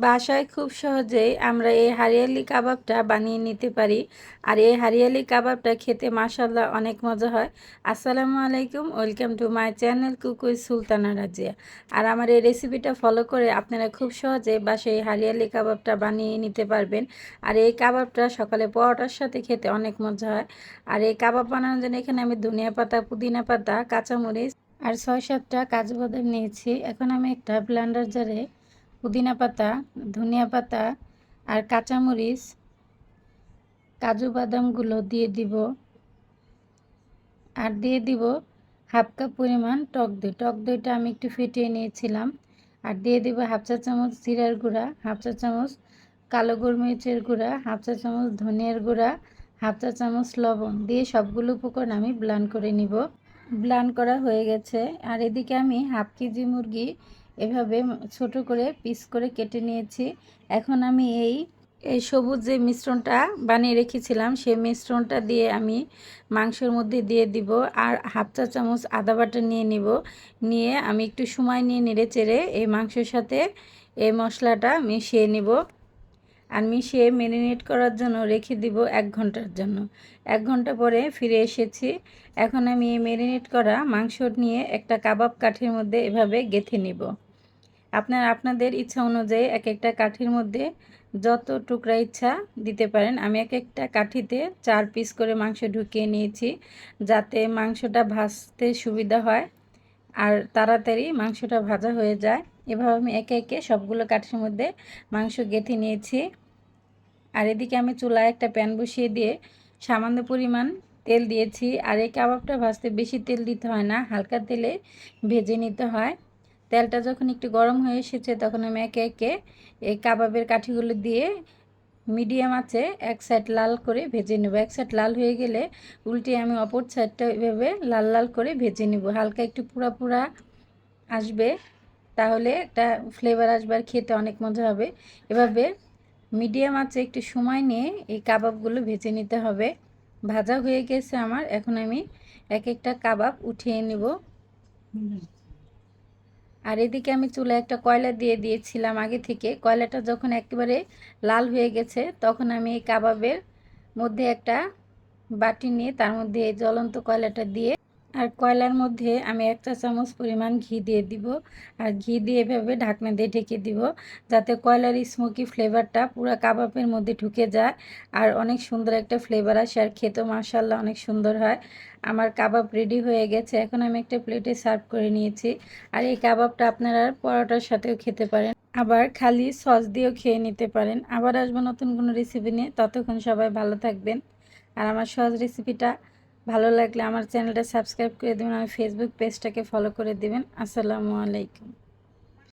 বাসায় খুব সহজেই আমরা এই হারিয়ালি কাবাবটা বানিয়ে নিতে পারি। আর এই হারিয়ালি কাবাবটা খেতে মাশাআল্লাহ অনেক মজা হয়। আসসালামু আলাইকুম, welcome to my channel cook with Sultana Razia. আর আমার এই রেসিপিটা ফলো করে আপনারা খুব সহজেই বাসায় এই হারিয়ালি কাবাবটা বানিয়ে নিতে পারবেন। আর এই কাবাবটা সকালে পরোটার সাথে খেতে অনেক মজা হয়। আর এই কাবাব বানানোর জন্য এখানে আমি ধনিয়া পাতা, পুদিনা পাতা, কাঁচামরিচ আর ৬-৭টা কাজু বাদাম নিয়েছি। এখন আমি একটা ব্লেন্ডার জারে পুদিনা পাতা, ধনিয়া পাতা আর কাঁচামরিচ, কাজু বাদামগুলো দিয়ে দিব। আর দিয়ে দিব হাফ কাপ পরিমাণ টক দই। টক দইটা আমি একটু ফেটিয়ে নিয়েছিলাম। আর দিয়ে দিব হাফ চা চামচ জিরার গুঁড়া, হাফ চা চামচ কালো গোলমরিচের গুঁড়া, হাফ চা চামচ ধনিয়ার গুঁড়া, হাফ চা চামচ লবণ দিয়ে সবগুলো উপকরণ আমি ব্লেন্ড করে নিব। ব্লেন্ড করা হয়ে গেছে। আর এদিকে আমি হাফ কেজি মুরগি এভাবে ছোট করে পিস করে কেটে নিয়েছি। এখন আমি এই সবুজ যে মিশ্রণটা বানিয়ে রেখেছিলাম সেই মিশ্রণটা দিয়ে আমি মাংসের মধ্যে দিয়ে দিব। আর হাফ চা চামচ আদা বাটা নিয়ে নিব। নিয়ে আমি একটু সময় নিয়ে নেড়ে চেড়ে এই মাংসের সাথে এই মশলাটা মিশিয়ে নিব। আর মিশিয়ে ম্যারিনেট করার জন্য রেখে দিব 1 ঘন্টার জন্য। 1 ঘন্টা পরে ফিরে এসেছি। এখন আমি এই ম্যারিনেট করা মাংস নিয়ে একটা কাবাব কাঠির মধ্যে এভাবে গেঁথে নিব। আপনাদের ইচ্ছা অনুযায়ী এক একটা কাঠির মধ্যে যত টুকরা ইচ্ছা দিতে পারেন। আমি এক একটা কাঠিতে 4 পিস করে মাংস ঢুকিয়ে নিয়েছি, যাতে মাংসটা ভাজতে সুবিধা হয় আর তাড়াতাড়ি মাংসটা ভাজা হয়ে যায়। এভাবে আমি একে একে সবগুলো কাঠির মধ্যে মাংস গেঁথে নিয়েছি। আর এদিকে আমি চুলায় একটা প্যান বসিয়ে দিয়ে সামান্য পরিমাণ তেল দিয়েছি। আর এই কাবাবটা ভাজতে বেশি তেল দিতে হয় না, হালকা তেলে ভেজে নিতে হয়। তেলটা যখন একটু গরম হয়ে এসেছে তখন আমি একে একে এই কাবাবের কাঠিগুলো দিয়ে মিডিয়াম আঁচে এক সাইড লাল করে ভেজে নেব। এক সাইড লাল হয়ে গেলে উল্টে আমি অপর সাইডটা এভাবে লাল লাল করে ভেজে নেব। হালকা একটু পুরা পুরা আসবে, তাহলে একটা ফ্লেভার আসবে আর খেতে অনেক মজা হবে। এভাবে মিডিয়াম আঁচে একটু সময় নিয়ে এই কাবাবগুলো ভেজে নিতে হবে। ভাজা হয়ে গেছে আমার। এখন আমি এক একটা কাবাব উঠিয়ে নেব। আর এদিকে আমি চুলায় একটা কয়লা দিয়ে দিয়েছিলাম আগে থেকে। কয়লাটা যখন একেবারে লাল হয়ে গেছে তখন আমি এই কাবাবের মধ্যে একটা বাটি নিয়ে তার মধ্যে এই জ্বলন্ত কয়লাটা দিয়ে আর কয়লার মধ্যে আমি 1 চা চামচ পরিমাণ ঘি দিয়ে দিব। আর ঘি দিয়ে এভাবে ঢাকনা দিয়ে ঢেকে দিব, যাতে কয়লার স্মোকি ফ্লেভারটা পুরো কাবাবের মধ্যে ঢুকে যায় আর অনেক সুন্দর একটা ফ্লেভার আসে আর খেতেও মাশাআল্লাহ অনেক সুন্দর হয়। আমার কাবাব রেডি হয়ে গেছে। এখন আমি একটা প্লেটে সার্ভ করে নিয়েছি। আর এই কাবাবটা আপনারা পরোটার সাথেও খেতে পারেন, আবার খালি সস দিয়েও খেয়ে নিতে পারেন। আবার আসবো নতুন কোনো রেসিপি নিয়ে। ততক্ষণ সবাই ভালো থাকবেন। আর আমার সহজ রেসিপিটা ভালো লাগলে আমার চ্যানেলটা সাবস্ক্রাইব করে দেবেন, আর ফেসবুক পেজটাকে ফলো করে দেবেন। আসসালামু আলাইকুম।